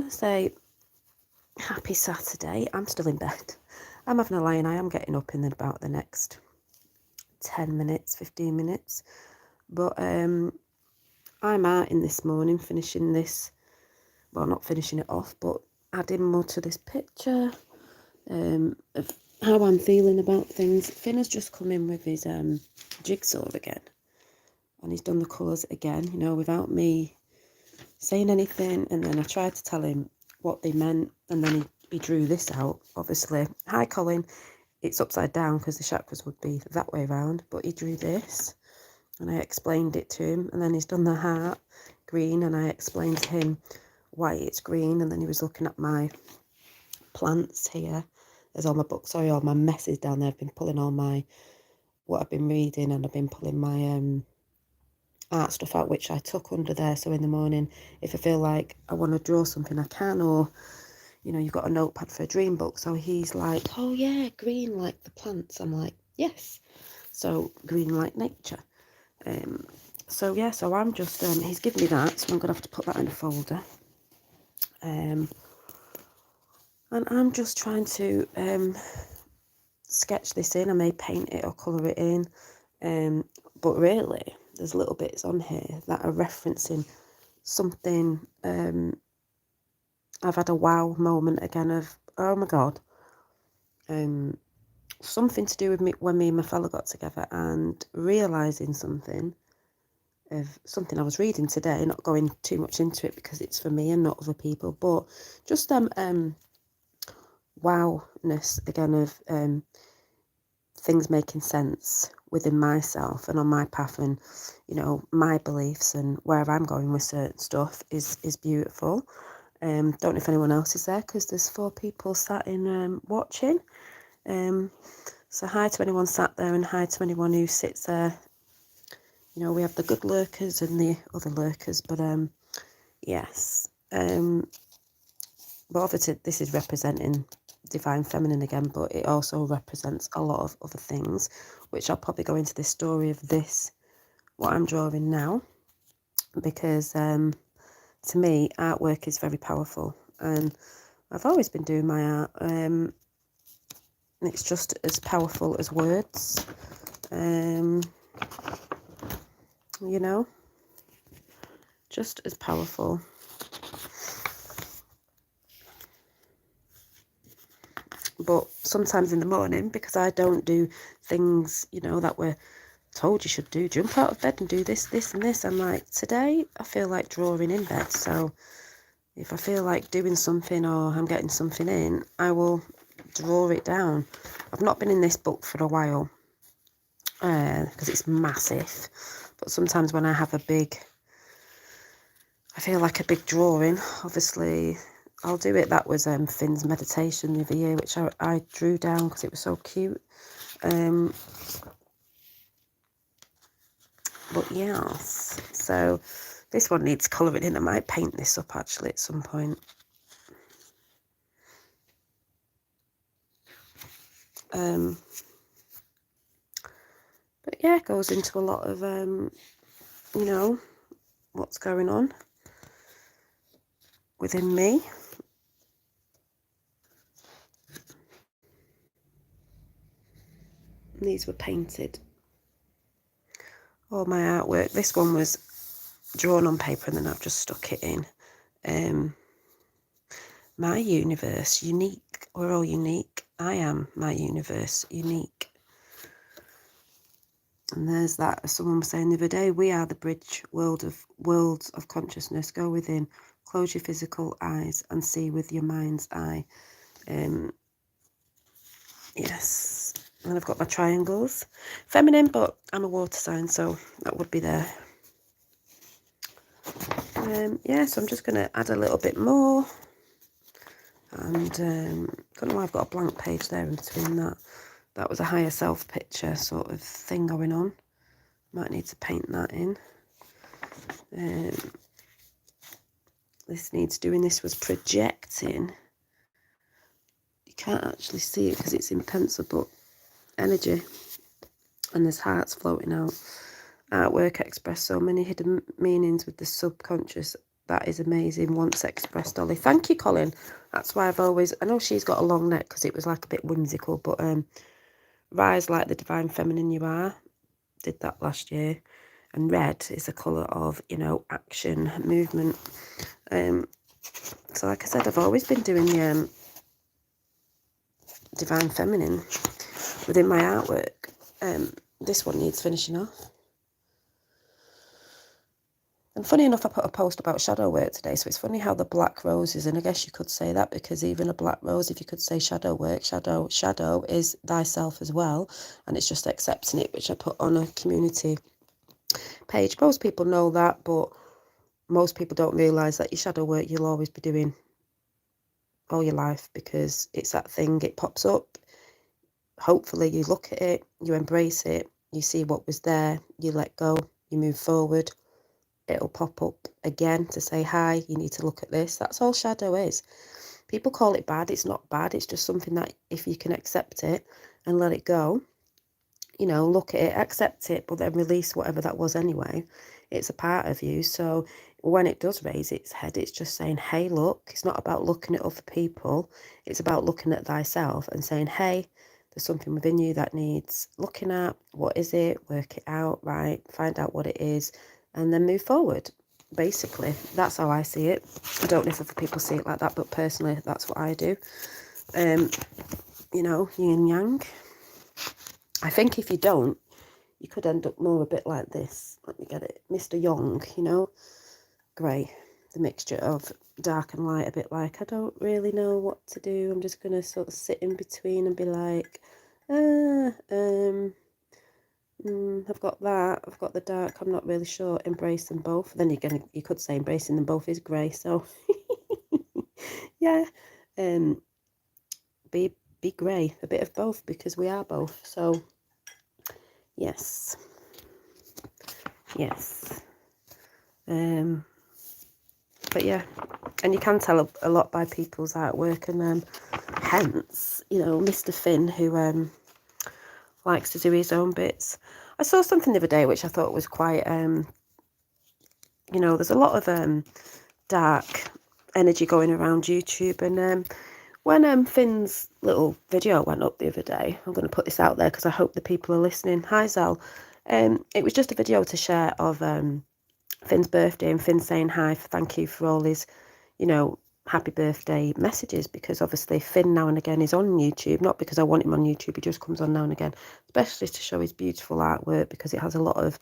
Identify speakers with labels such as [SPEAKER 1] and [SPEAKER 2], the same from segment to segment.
[SPEAKER 1] Say happy Saturday. I'm still in bed. I'm having a lie and I am getting up in about the next 10 minutes, 15 minutes. But I'm out in this morning finishing this, well, not finishing it off, but adding more to this picture of how I'm feeling about things. Finn has just come in with his jigsaw again, and he's done the colours again, without me saying anything. And then I tried to tell him what they meant, and then he drew this out, obviously. Hi, Colin. It's upside down because the chakras would be that way around, but he drew this, and I explained it to him. And then he's done the heart green, and I explained to him why it's green. And then he was looking at my plants here. There's all my books, sorry, all my messes down there. I've been pulling all my, what I've been reading, and I've been pulling my art stuff out, which I took under there. So in the morning, if I feel like I want to draw something, I can. Or you've got a notepad for a dream book. So he's like, oh yeah, green like the plants. I'm like, yes. So green like nature. So yeah, so I'm just he's given me that, so I'm gonna have to put that in a folder. And I'm just trying to sketch this in. I may paint it or colour it in, but really there's little bits on here that are referencing something. I've had a wow moment again of, oh my god, something to do with me when me and my fella got together, and realising something of something I was reading today, not going too much into it because it's for me and not other people, but just wowness again of things making sense within myself and on my path, and my beliefs and where I'm going with certain stuff is beautiful. Don't know if anyone else is there because there's 4 people sat in watching. So hi to anyone sat there, and hi to anyone who sits there. We have the good lurkers and the other lurkers, but yes. But obviously this is representing divine feminine again, but it also represents a lot of other things, which I'll probably go into this story of this, what I'm drawing now, because to me, artwork is very powerful, and I've always been doing my art. It's just as powerful as words, just as powerful. But sometimes in the morning, because I don't do things, that we're told you should do, jump out of bed and do this, this and this. I'm like, today I feel like drawing in bed. So if I feel like doing something or I'm getting something in, I will draw it down. I've not been in this book for a while because it's massive. But sometimes when I have I feel like a big drawing, obviously I'll do it. That was Finn's meditation the other year, which I drew down because it was so cute. But yes, so this one needs colouring in. I might paint this up actually at some point. But yeah, it goes into a lot of, what's going on within me. And these were painted. All my artwork. This one was drawn on paper and then I've just stuck it in. My universe, unique. We're all unique. I am my universe, unique. And there's that, someone was saying the other day, we are the bridge, worlds of consciousness. Go within, close your physical eyes and see with your mind's eye. Yes. And I've got my triangles. Feminine, but I'm a water sign, so that would be there. Yeah, so I'm just going to add a little bit more. And don't know why I've got a blank page there in between that. That was a higher self picture sort of thing going on. Might need to paint that in. This needs doing. This was projecting. You can't actually see it because it's in pencil, but energy. And there's hearts floating out. Artwork express so many hidden meanings with the subconscious That is amazing. Once expressed, Dolly. Thank you, Colin. That's why I've always... I know she's got a long neck because it was like a bit whimsical, but Rise Like the Divine Feminine You Are. Did that last year. And red is the colour of, you know, action, movement. So like I said, I've always been doing the Divine Feminine within my artwork. This one needs finishing off. And funny enough, I put a post about shadow work today, so it's funny how the black roses, and I guess you could say that because even a black rose, if you could say shadow work, shadow is thyself as well, and it's just accepting it, which I put on a community page. Most people know that, but most people don't realise that your shadow work you'll always be doing all your life, because it's that thing, it pops up. Hopefully you look at it, you embrace it, you see what was there, you let go, you move forward. It'll pop up again to say, hi, you need to look at this. That's all shadow is. People call it bad. It's not bad. It's just something that if you can accept it and let it go, you know, look at it, accept it, but then release whatever that was anyway. It's a part of you. So when it does raise its head, it's just saying, hey, look, it's not about looking at other people. It's about looking at thyself and saying, hey, there's something within you that needs looking at. What is it? Work it out, right? Find out what it is. And then move forward. Basically, that's how I see it. I don't know if other people see it like that, but personally, that's what I do. You know, yin and yang. I think if you don't, you could end up more a bit like this. Let me get it. Mr. Young, you know, grey. The mixture of dark and light, a bit like, I don't really know what to do. I'm just going to sort of sit in between and be like, I've got that, I've got the dark, I'm not really sure, embrace them both. Then you could say embracing them both is grey, so yeah, be grey, a bit of both, because we are both. So yes, but yeah, and you can tell a lot by people's artwork, and hence, you know, Mr. Finn, who likes to do his own bits. I saw something the other day which I thought was quite, you know, there's a lot of dark energy going around YouTube, and when Finn's little video went up the other day, I'm going to put this out there because I hope the people are listening. Hi, Zal. It was just a video to share of Finn's birthday, and Finn saying hi, thank you for all his, you know, happy birthday messages, because obviously Finn now and again is on YouTube, not because I want him on YouTube, he just comes on now and again, especially to show his beautiful artwork, because it has a lot of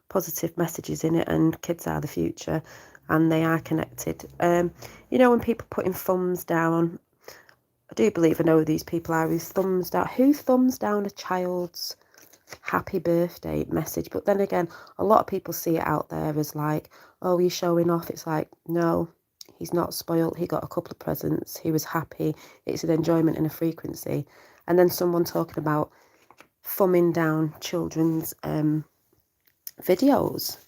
[SPEAKER 1] positive messages in it, and kids are the future and they are connected. You know, when people putting thumbs down, I do believe I know who these people are, who thumbs down a child's happy birthday message. But then again, a lot of people see it out there as like, oh, he's showing off. It's like, no, he's not spoiled. He got a couple of presents, he was happy, it's an enjoyment and a frequency. And then someone talking about thumbing down children's videos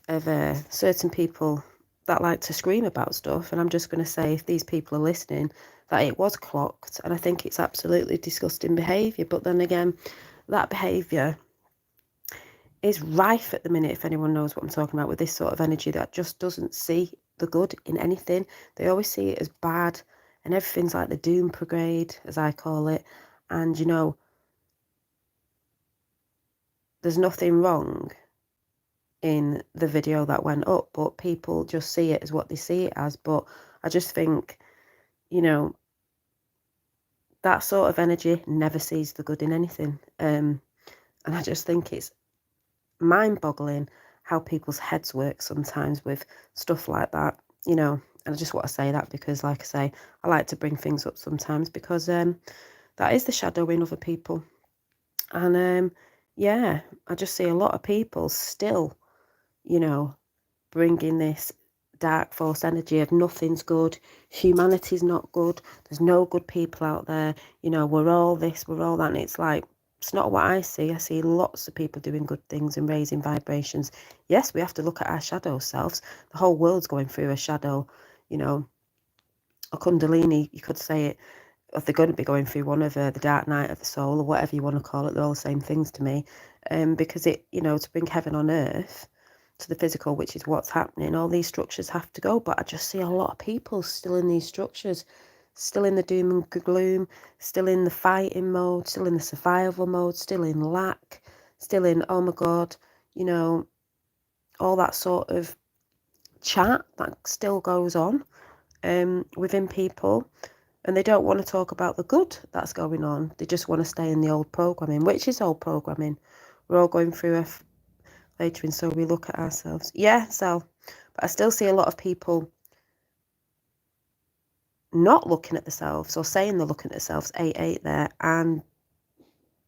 [SPEAKER 1] of certain people that like to scream about stuff. And I'm just going to say, if these people are listening, that it was clocked, and I think it's absolutely disgusting behaviour. But then again, that behaviour is rife at the minute, if anyone knows what I'm talking about, with this sort of energy that just doesn't see the good in anything. They always see it as bad, and everything's like the doom brigade, as I call it. And, you know, there's nothing wrong in the video that went up, but people just see it as what they see it as. But I just think, you know, that sort of energy never sees the good in anything. And I just think it's mind-boggling how people's heads work sometimes with stuff like that, you know. And I just want to say that because, like I say, I like to bring things up sometimes, because that is the shadow in other people. And yeah, I just see a lot of people still, you know, bringing this dark force energy of nothing's good, humanity's not good, there's no good people out there, you know, we're all this, we're all that. And it's like, it's not what I see. I see lots of people doing good things and raising vibrations. Yes, we have to look at our shadow selves. The whole world's going through a shadow, you know, a kundalini, you could say it, if they're going to be going through one of the dark night of the soul, or whatever you want to call it. They're all the same things to me. Because it, you know, to bring heaven on earth, to the physical, which is what's happening. All these structures have to go, but I just see a lot of people still in these structures, still in the doom and gloom, still in the fighting mode, still in the survival mode, still in lack, still in, oh my God, you know, all that sort of chat that still goes on within people. And they don't want to talk about the good that's going on. They just want to stay in the old programming, which is old programming. We're all going through later, and so we look at ourselves. Yeah, so, but I still see a lot of people not looking at themselves or saying they're looking at themselves, 8 there,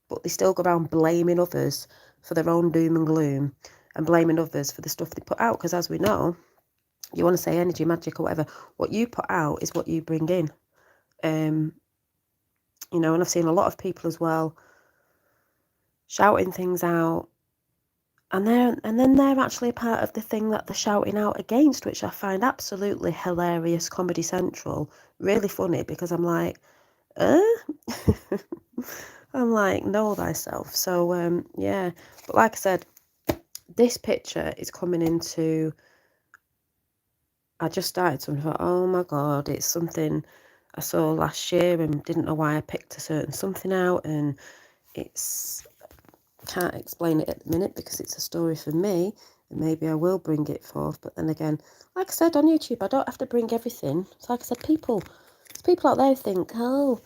[SPEAKER 1] but they still go around blaming others for their own doom and gloom and blaming others for the stuff they put out. Because as we know, you want to say energy, magic or whatever, what you put out is what you bring in. You know, and I've seen a lot of people as well shouting things out, and then they're actually a part of the thing that they're shouting out against, which I find absolutely hilarious. Comedy Central, really funny, because I'm like, I'm like, know thyself. So yeah, but like I said, this picture is coming into, I just started something, thought, oh my God, it's something I saw last year and didn't know why I picked a certain something out, and it's, can't explain it at the minute because it's a story for me, and maybe I will bring it forth. But then again, like I said on YouTube, I don't have to bring everything. So like I said, there's people out there who think, oh,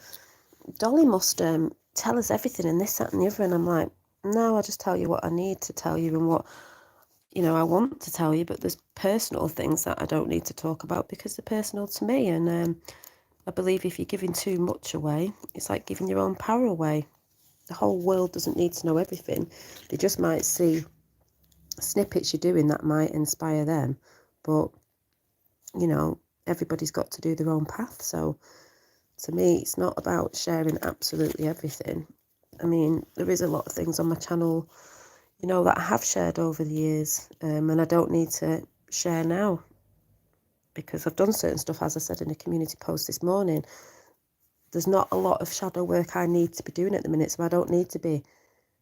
[SPEAKER 1] Dolly must tell us everything and this, that and the other, and I'm like, no, I just tell you what I need to tell you and what, you know, I want to tell you. But there's personal things that I don't need to talk about because they're personal to me. And I believe if you're giving too much away, it's like giving your own power away. The whole world doesn't need to know everything. They just might see snippets you're doing that might inspire them. But, you know, everybody's got to do their own path. So to me, it's not about sharing absolutely everything. I mean, there is a lot of things on my channel, you know, that I have shared over the years, and I don't need to share now because I've done certain stuff, as I said in a community post this morning. There's not a lot of shadow work I need to be doing at the minute, so I don't need to be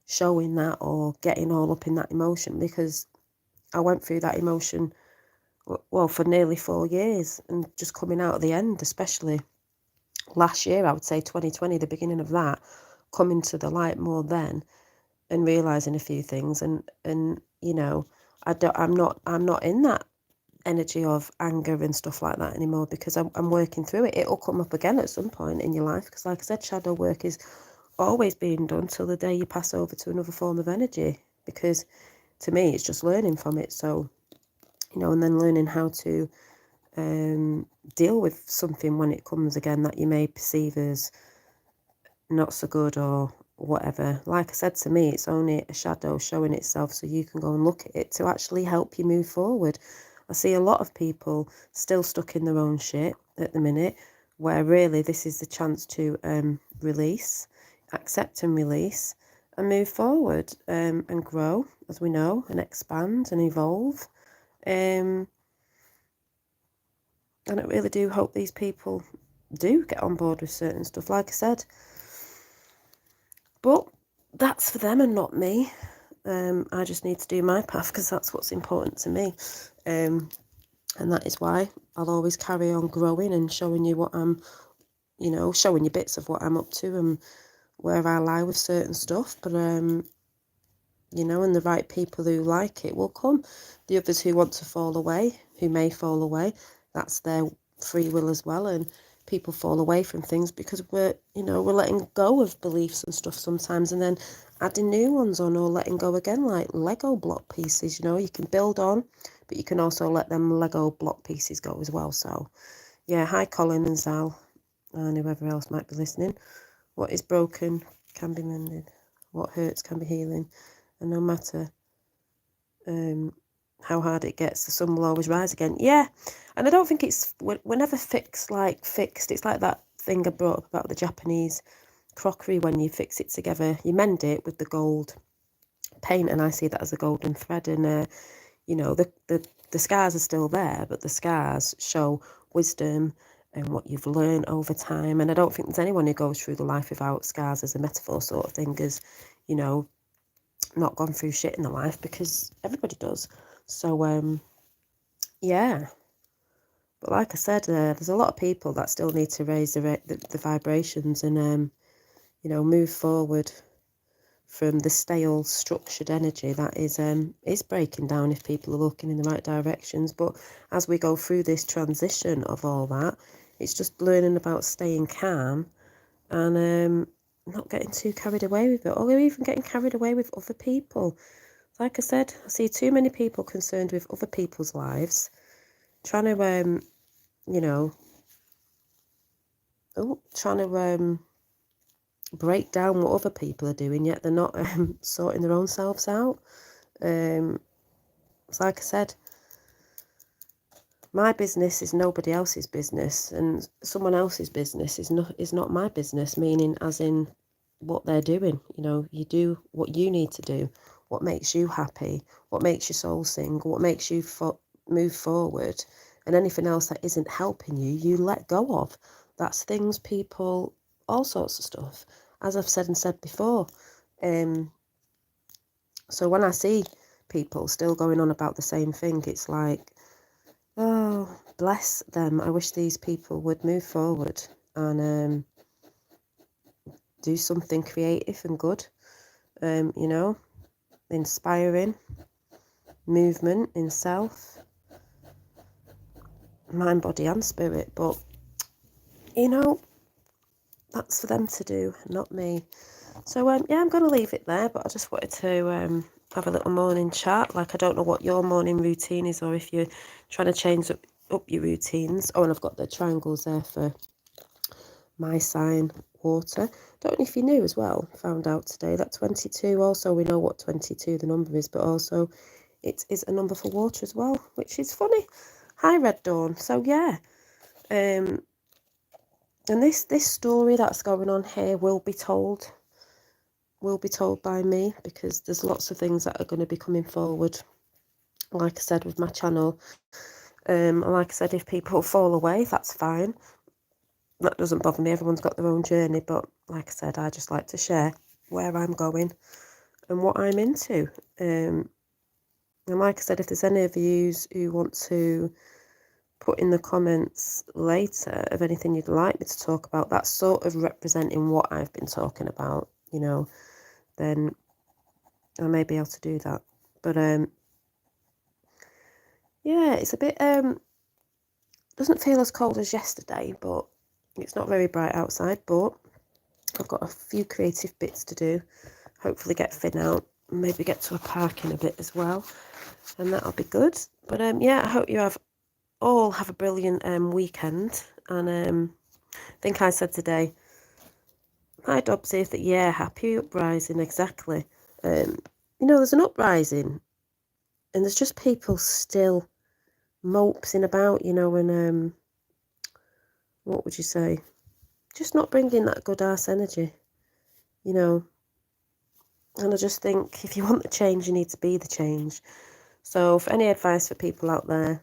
[SPEAKER 1] showing that or getting all up in that emotion, because I went through that emotion, well, for nearly 4 years, and just coming out at the end, especially last year, I would say 2020, the beginning of that, coming to the light more then and realising a few things, and you know, I'm not in that energy of anger and stuff like that anymore, because I'm working through it. It'll come up again at some point in your life, because like I said, shadow work is always being done till the day you pass over to another form of energy, because to me it's just learning from it. So, you know, and then learning how to deal with something when it comes again that you may perceive as not so good or whatever. Like I said, to me it's only a shadow showing itself so you can go and look at it to actually help you move forward. I see a lot of people still stuck in their own shit at the minute, where really this is the chance to release, accept and release, and move forward, and grow, as we know, and expand and evolve. And I really do hope these people do get on board with certain stuff, like I said. But that's for them and not me. I just need to do my path because that's what's important to me. And that is why I'll always carry on growing and showing you what I'm, you know, showing you bits of what I'm up to and where I lie with certain stuff. But, you know, and the right people who like it will come. The others who want to fall away, who may fall away, that's their free will as well. And people fall away from things because we're letting go of beliefs and stuff sometimes, and then adding new ones on, or letting go again, like Lego block pieces. You know, you can build on, but you can also let them Lego block pieces go as well. So yeah, hi Colin and Zal and whoever else might be listening. What is broken can be mended, what hurts can be healing, and no matter how hard it gets, the sun will always rise again. Yeah, and I don't think we're never fixed. It's like that thing I brought up about the Japanese crockery. When you fix it together, you mend it with the gold paint, and I see that as a golden thread. And you know, the scars are still there, but the scars show wisdom and what you've learned over time. And I don't think there's anyone who goes through the life without scars as a metaphor sort of thing, as, you know, not gone through shit in their life, because everybody does. So yeah, but like I said, there's a lot of people that still need to raise the vibrations and move forward from the stale, structured energy that is breaking down if people are looking in the right directions. But as we go through this transition of all that, it's just learning about staying calm and not getting too carried away with it, or even getting carried away with other people. Like I said, I see too many people concerned with other people's lives, trying to trying to break down what other people are doing, yet they're not sorting their own selves out. It's like I said, my business is nobody else's business, and someone else's business is not my business, meaning as in what they're doing. You do what you need to do, what makes you happy, what makes your soul sing, what makes you move forward, and anything else that isn't helping you, you let go of. That's things, people, all sorts of stuff, as I've said before. So when I see people still going on about the same thing, it's like, oh, bless them. I wish these people would move forward and do something creative and good, inspiring movement in self, mind, body and spirit. But, that's for them to do, not me. So, yeah, I'm going to leave it there, but I just wanted to have a little morning chat. Like, I don't know what your morning routine is, or if you're trying to change up your routines. Oh, and I've got the triangles there for my sign, water. Don't know if you knew as well, found out today that 22, also we know what 22 the number is, but also it is a number for water as well, which is funny. Hi, Red Dawn. So, yeah. And this story that's going on here will be told by me, because there's lots of things that are going to be coming forward, like I said, with my channel. And like I said, if people fall away, that's fine. That doesn't bother me. Everyone's got their own journey, but like I said, I just like to share where I'm going and what I'm into. And like I said, if there's any of you who want to put in the comments later of anything you'd like me to talk about, that's sort of representing what I've been talking about, then I may be able to do that. But yeah, it's a bit doesn't feel as cold as yesterday, but it's not very bright outside. But I've got a few creative bits to do. Hopefully get Finn out, maybe get to a park in a bit as well, and that'll be good. But yeah, I hope you all have a brilliant weekend. And I think I said today, hi Dobsy, that yeah, happy uprising, exactly. There's an uprising, and there's just people still mopesing about, and what would you say? Just not bringing that good ass energy, And I just think if you want the change, you need to be the change. So for any advice for people out there,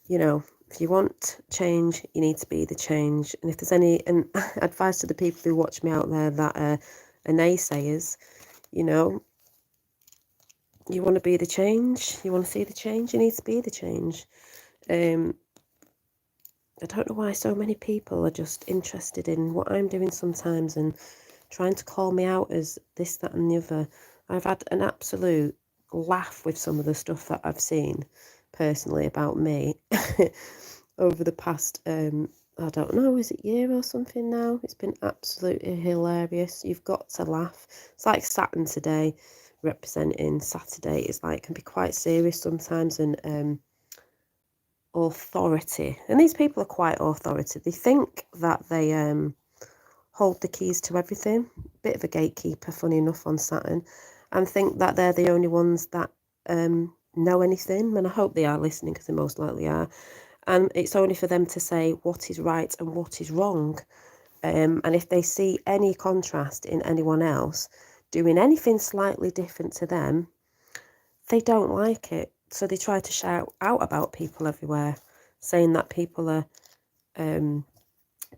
[SPEAKER 1] if you want change, you need to be the change. And if there's any advice to the people who watch me out there that are naysayers, you want to be the change, you want to see the change, you need to be the change. I don't know why so many people are just interested in what I'm doing sometimes and trying to call me out as this, that and the other. I've had an absolute laugh with some of the stuff that I've seen personally about me over the past, I don't know, is it year or something now? It's been absolutely hilarious. You've got to laugh. It's like Saturn today, representing Saturday. It's like, can be quite serious sometimes, and authority. And these people are quite authority. They think that they hold the keys to everything. Bit of a gatekeeper, funny enough, on Saturn, and think that they're the only ones that know anything. And I hope they are listening, because they most likely are. And it's only for them to say what is right and what is wrong. And if they see any contrast in anyone else doing anything slightly different to them, they don't like it. So they try to shout out about people everywhere, saying that people are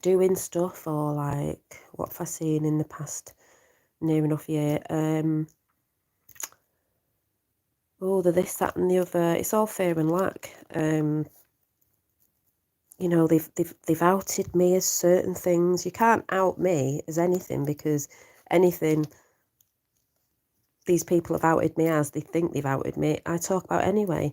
[SPEAKER 1] doing stuff, or like, what have I seen in the past near enough year? oh, the this, that and the other. It's all fear and lack. You know, they've outed me as certain things. You can't out me as anything, because anything these people have outed me as, they think they've outed me, I talk about anyway,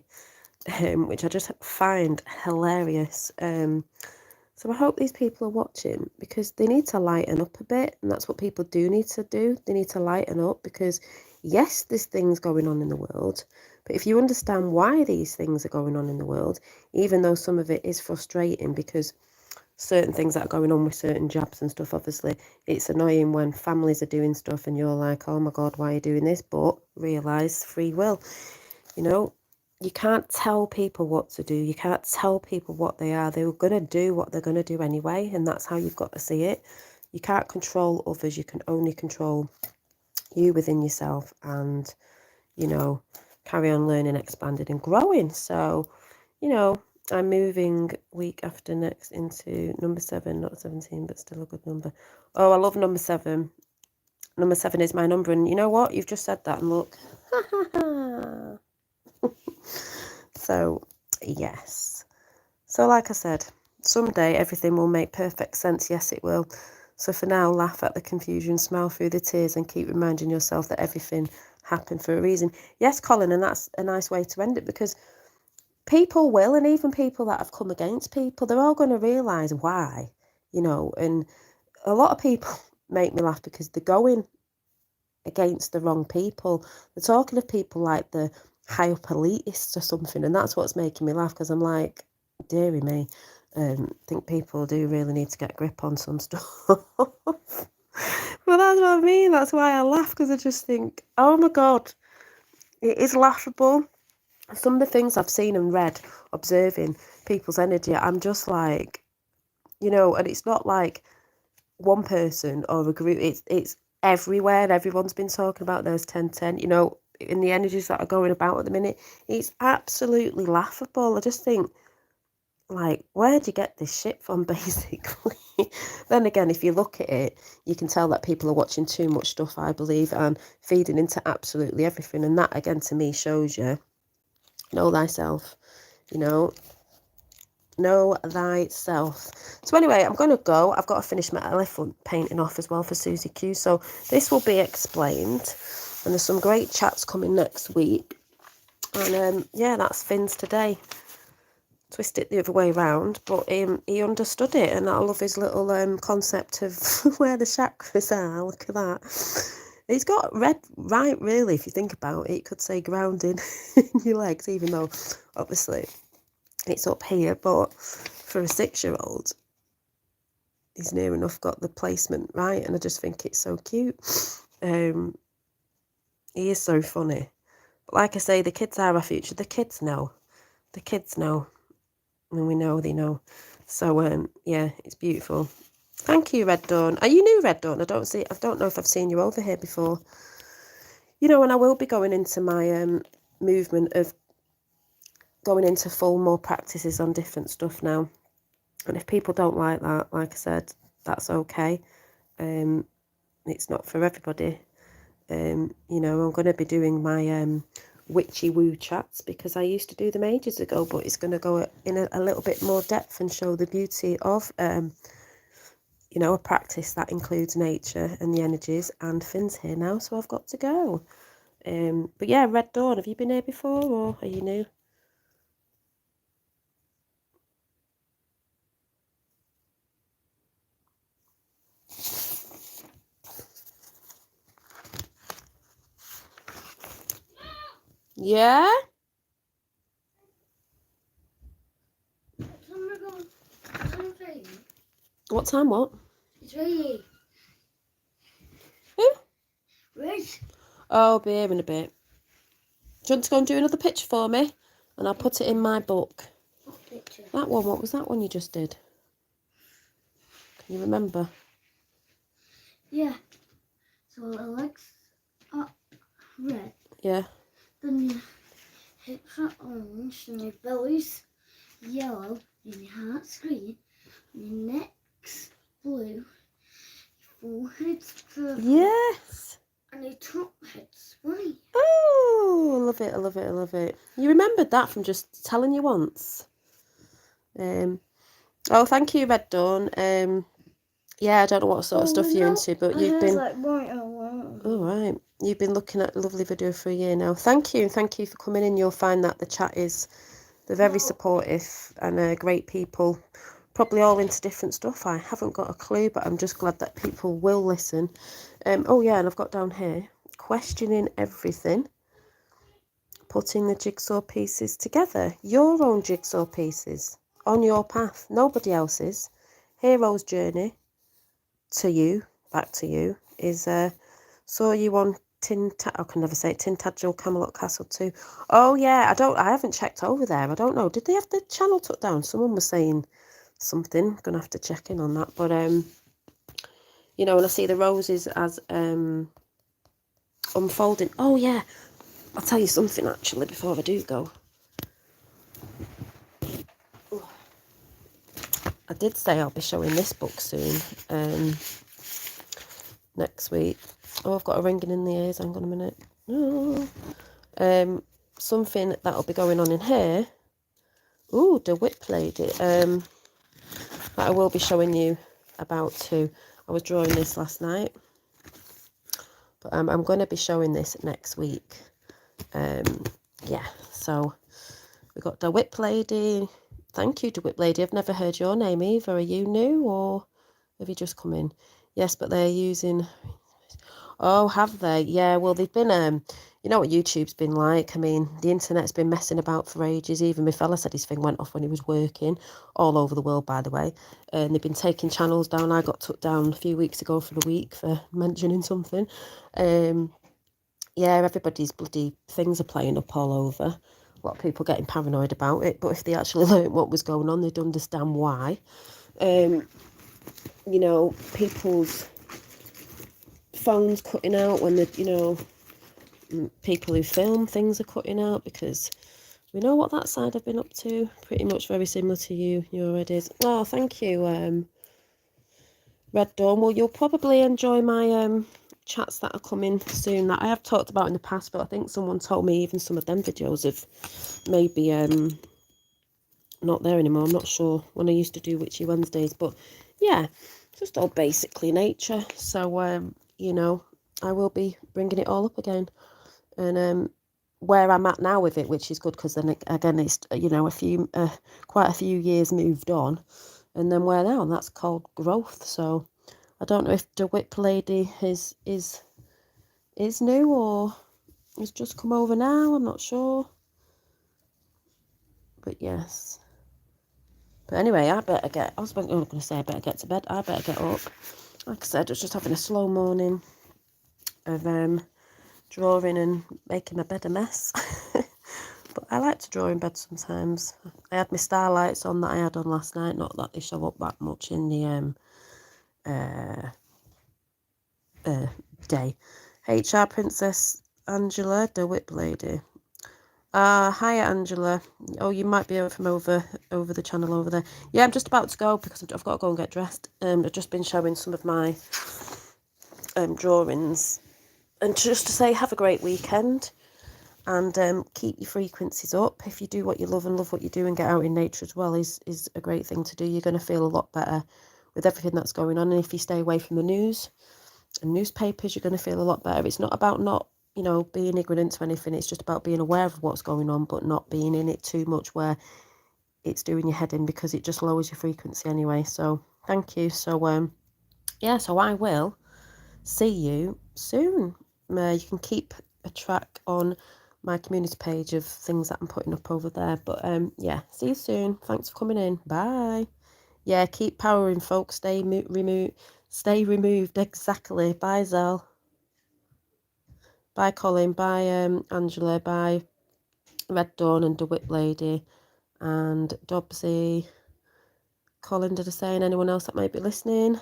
[SPEAKER 1] which I just find hilarious. So I hope these people are watching, because they need to lighten up a bit, and that's what people do need to do. They need to lighten up, because yes, there's things going on in the world, but if you understand why these things are going on in the world, even though some of it is frustrating, because certain things that are going on with certain jobs and stuff, obviously it's annoying when families are doing stuff and you're like, oh my god, why are you doing this? But realise free will, you know, you can't tell people what to do, you can't tell people what they are. They're going to do what they're going to do anyway, and that's how you've got to see it. You can't control others, you can only control you within yourself, and you know, carry on learning, expanding and growing. So, you know, I'm moving week after next into number 7, not 17, but still a good number. Oh, I love number 7. Number 7 is my number, and you know what? You've just said that, and look. So, yes. So, like I said, someday everything will make perfect sense. Yes, it will. So for now, laugh at the confusion, smile through the tears, and keep reminding yourself that everything happened for a reason. Yes, Colin, and that's a nice way to end it, because people will, and even people that have come against people, they're all going to realise why, you know. And a lot of people make me laugh because they're going against the wrong people. They're talking of people like the high up elitists or something, and that's what's making me laugh, because I'm like, dearie me, I think people do really need to get a grip on some stuff. Well, that's what I mean. That's why I laugh, because I just think, oh my god, it is laughable. Some of the things I've seen and read, observing people's energy, I'm just like, you know, and it's not like one person or a group, it's everywhere. Everyone's been talking about those 10-10, you know, in the energies that are going about at the minute. It's absolutely laughable. I just think, like, where'd you get this shit from, basically? Then again, if you look at it, you can tell that people are watching too much stuff, I believe, and feeding into absolutely everything. And that, again, to me, shows you, know thyself, you know, know thyself. So anyway, I'm going to go. I've got to finish my elephant painting off as well for Susie Q. So this will be explained. And there's some great chats coming next week. And yeah, that's Finn's today. Twist it the other way around, but he understood it, and I love his little concept of where the chakras are. Look at that. He's got red, right, really, if you think about it. It could say grounding in your legs, even though obviously it's up here, but for a 6-year-old, he's near enough got the placement right, and I just think it's so cute. He is so funny. But like I say, the kids are our future. The kids know. The kids know. And we know they know. So yeah, it's beautiful. Thank you, Red Dawn. Are you new, Red Dawn? I don't know if I've seen you over here before. You know, and I will be going into my movement of going into full more practices on different stuff now. And if people don't like that, like I said, that's okay. It's not for everybody. You know, I'm going to be doing my witchy woo chats, because I used to do them ages ago, but it's going to go in a little bit more depth and show the beauty of you know, a practice that includes nature and the energies. And Finn's here now, so I've got to go. But yeah, Red Dawn, have you been here before, or are you new? Yeah? What time, what?
[SPEAKER 2] It's raining.
[SPEAKER 1] Who?
[SPEAKER 2] Rain.
[SPEAKER 1] Oh, I'll be here in a bit. Do you want to go and do another picture for me? And I'll put it in my book.
[SPEAKER 2] What picture?
[SPEAKER 1] That one, what was that one you just did? Can you remember?
[SPEAKER 2] Yeah. So the legs are red.
[SPEAKER 1] Yeah.
[SPEAKER 2] Then your hips are orange. Then your belly's yellow. And your heart's green. And your neck's blue. Your forehead's purple.
[SPEAKER 1] Yes.
[SPEAKER 2] And your top head's white.
[SPEAKER 1] Oh, I love it, I love it, I love it. that from just telling you once. Oh, thank you, Red Dawn. Yeah, I don't know what sort of stuff you're into, but you've been... All right. You've been looking at a lovely video for a year now. Thank you for coming in. You'll find that the chat is... They're very supportive and great people. Probably all into different stuff. I haven't got a clue, but I'm just glad that people will listen. Oh, yeah, and I've got down here, questioning everything, putting the jigsaw pieces together. Your own jigsaw pieces on your path, nobody else's. Hero's journey to you, back to you, is saw you on I can never say it, Tintagel Camelot Castle 2. Oh yeah, I haven't checked over there. I don't know. Did they have the channel took down? Someone was saying something. Gonna have to check in on that. But you know, when I see the roses as unfolding. Oh yeah. I'll tell you something actually before I do go. I did say I'll be showing this book soon. Next week. Oh, I've got a ringing in the ears. Hang on a minute. Oh. Something that'll be going on in here. Ooh, the Whip Lady. That I will be showing you about too. I was drawing this last night. But I'm going to be showing this next week. Yeah, so we got the Whip Lady. Thank you, the Whip Lady. I've never heard your name either. Are you new or have you just come in? Yes, but they're using... Oh, have they? Yeah, well, they've been, you know what YouTube's been like. I mean, the internet's been messing about for ages. Even my fella said his thing went off when he was working, all over the world, by the way. And they've been taking channels down. I got took down a few weeks ago for the week for mentioning something. Yeah, everybody's bloody things are playing up all over. A lot of people getting paranoid about it. But if they actually learnt what was going on, they'd understand why. You know, people's phones cutting out when the, you know, people who film things are cutting out, because we know what that side have been up to. Pretty much very similar to you, your ideas. Oh, thank you, Red Dawn. Well, you'll probably enjoy my chats that are coming soon that I have talked about in the past, but I think someone told me even some of them videos have maybe not there anymore. I'm not sure, when I used to do Witchy Wednesdays, but yeah, just all basically nature. So you know, I will be bringing it all up again. And where I'm at now with it, which is good, because then again, it's, you know, quite a few years moved on, and then where now, and that's called growth. So I don't know if the Whip Lady is new or has just come over now. I'm not sure, but yes. But anyway, I better get. I was going to say I better get to bed. I better get up. Like I said, I was just having a slow morning of drawing and making my bed a mess. But I like to draw in bed sometimes. I had my starlights on that I had on last night. Not that they show up that much in the day. HR Princess Angela, the Whip Lady. Hiya Angela. Oh, you might be from over the channel over there. Yeah, I'm just about to go because I've got to go and get dressed. I've just been showing some of my drawings, and just to say, have a great weekend, and keep your frequencies up. If you do what you love and love what you do and get out in nature as well, is a great thing to do. You're going to feel a lot better with everything that's going on. And if you stay away from the news and newspapers, you're going to feel a lot better. It's not about not, you know, being ignorant to anything. It's just about being aware of what's going on, but not being in it too much where it's doing your head in, because it just lowers your frequency anyway. So thank you. So yeah, so I will see you soon. You can keep a track on my community page of things that I'm putting up over there. But yeah, see you soon. Thanks for coming in. Bye. Yeah, keep powering, folks. Stay removed. Exactly. Bye, Zell. Bye, Colin. Bye, Angela. Bye, Red Dawn and the Whip Lady. And Dobsy. Colin, did I say, and anyone else that might be listening?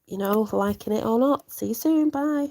[SPEAKER 1] You know, liking it or not. See you soon. Bye.